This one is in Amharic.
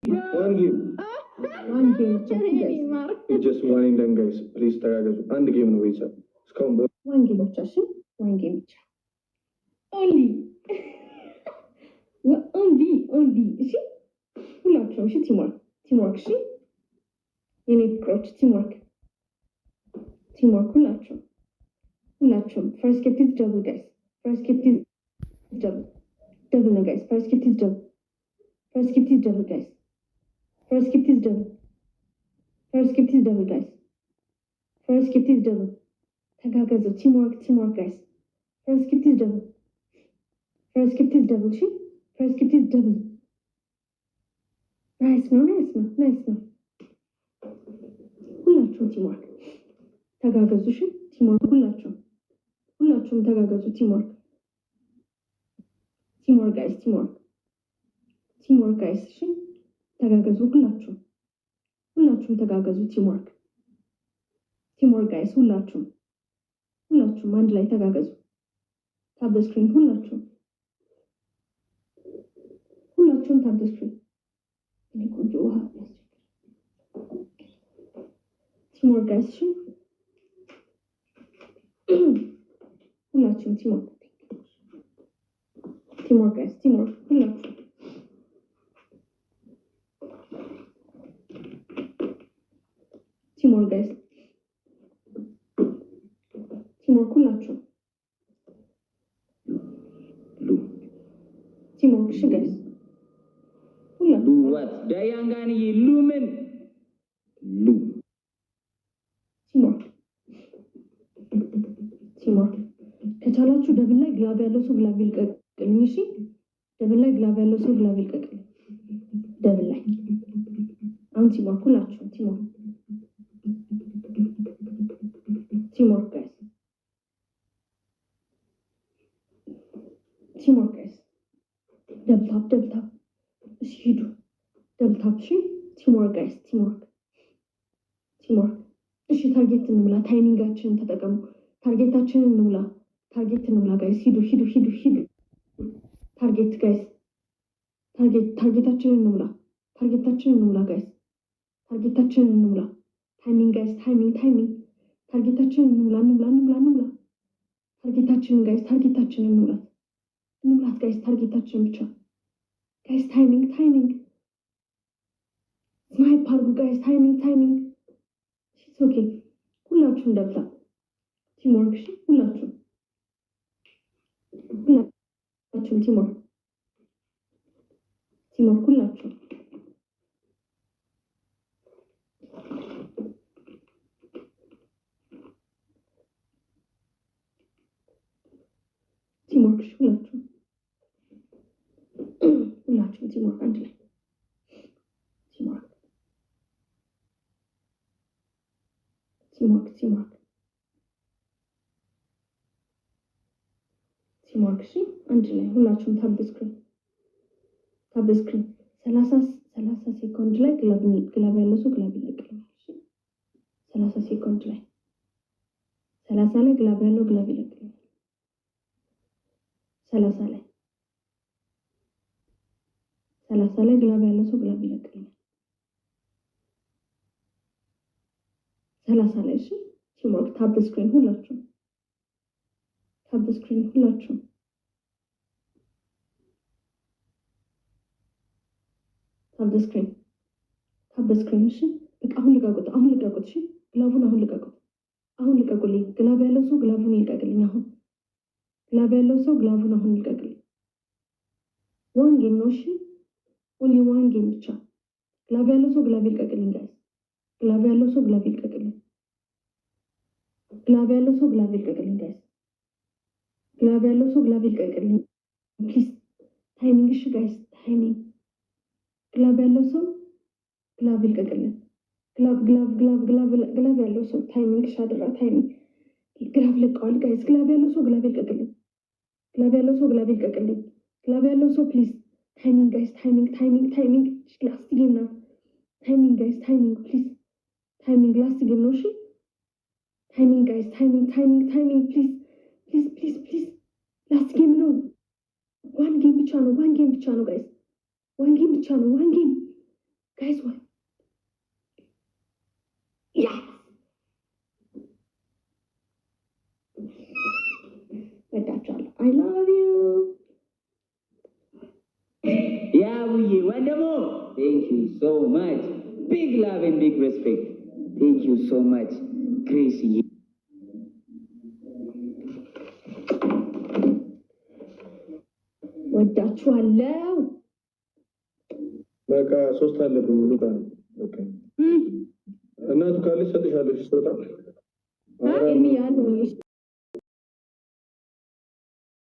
One game. One game, guys. Just one in them, guys. Please, and the game no way, sir. One game, Josh. One game. Only. Only. See? Hullaችሁ teamwork. See? You need coach teamwork. Hullaችሁ. First gift is double, guys. First gift is double. Double, no, guys. First gift is double, guys. First gift is double, guys. First gift is double. ተጋገዙ. Teamwork, guys. First gift is double. See? First gift is double. Nice, no. ሁላችሁም teamwork. ተጋገዙ። እሺ? teamwork ሁላችሁም ተጋገዙ። teamwork, guys. Teamwork, guys. እሺ? ተጋገዙ። ሁላችሁም ተጋገዙ። teamwork, guys. ሁላችሁም አንድ ላይ ተጋገዙ። ታብ ዘ ስክሪን ሁላችሁም ታብ ዘ ስክሪን። እኔ ቆንጆ ውሃ teamwork, guys. እሺ? ሁላችሁም teamwork, guys. ሁላችሁም teamwork, guys. ሁላችሁም teamwork, እሺ guys? ሁላችሁም what ዳያንጋንዬ ሉምን teamwork ከቻላችሁ ደብል ላይ ግላብ ያለው ሰው ግላብ ይልቀቅልኝ። እሺ? ደብል ላይ ግላብ ያለው ሰው ግላብ ይልቀቅልኝ። ደብል ላይ አሁን teamwork ሁላችሁም teamwork, guys. teamwork, guys. double tap. እሺ ሂዱ double tap. እሺ? teamwork, guys. teamwork. እሺ ታርጌት እንሙላ። ታይሚንጋችንን ተጠቀሙ። ታርጌታችንን እንሙላ ጋይስ። ሂዱ ታርጌት ጋይስ። ታርጌታችንን እንሙላ ጋይስ። ታርጌታችንን እንሙላ። ታይሚንግ ጋይስ። ታይሚንግ ታርጌታችንን እንሙላ። ታርጌታችንን ጋይስ። ታርጌታችንን እንሙላት ጋይስ። ታርጌታችንን ብቻ ጋይስ። ታይሚንግ ስናይፕ አድርጉ ጋይስ። ታይሚንግ ኦኬ። ሁላችሁም ደብታ teamwork, እሺ? ሁላችሁም teamwork, ሁላችሁም teamwork, እሺ? ሁላችሁም teamwork አንድ ላይ teamwork, እሺ? አንድ ላይ ሁላችሁም ታብ ስክሪን 30 ሴኮንድ ላይ ግላብ ያለው ሰው ግላብ ይለቅልኛል። እሺ? 30 ሴኮንድ ላይ 30 ላይ ግላብ ያለው ግላብ ይለቅልኛል። 30 ላይ ግላብ ያለው ሰው ግላብ ይለቅልኛል። 30 ላይ እሺ? teamwork ታብ ስክሪን ሁላችሁም ታብ ስክሪን ሁላችሁም ታብ ስክሪን እሺ? በቃ አሁን ልቀቁት። እሺ? ግላቡን አሁን ልቀቁልኝ። ግላብ ያለው ሰው ግላቡን ይልቀቅልኝ። አሁን ግላብ ያለው ሰው ግላቡን አሁን ይልቀቅልኝ። ዋን ጌም ነው። እሺ? ኦንሊ ዋን ጌም ብቻ። ግላብ ያለው ሰው ግላብ ይልቀቅልኝ ጋይስ። ግላብ ያለው ሰው ግላብ ይልቀቅልኝ ጋይስ። ግላብ ያለው ሰው ግላብ ይልቀቅልኝ ፕሊዝ። ታይሚንግ እሺ ጋይስ? ታይሚንግ ግላብ ያለው ሰው ግላብ ይልቀቅልኝ። ግላብ ያለው ሰው ታይሚንግ ሻድራ ታይሚንግ ግላብ ለቀዋል ጋይስ። ግላብ ያለው ሰው ግላብ ይልቀቅልኝ። ግላብ ያለው ሰው ፕሊዝ። ታይሚንግ ጋይስ። ታይሚንግ ላስት ጌም ነው። ታይሚንግ ጋይስ። ታይሚንግ ፕሊዝ። ታይሚንግ ላስት ጌም ነው። እሺ? ታይሚንግ ጋይስ። ታይሚንግ ፕሊዝ ላስት ጌም ነው። ዋን ጌም ብቻ ነው ጋይስ። ዋን ጌም Guys, what? Yeah. I love you. Yeah, wonderful. Thank you so much. Big love and big respect. Thank you so much, Gracie. ወዳችኋለሁ። በቃ 3 አለብኝ ልውጣ ነው። ኦኬ እናቱ ካለች ሰጥሻለሽ ስትወጣ። ኤርሚያ ነው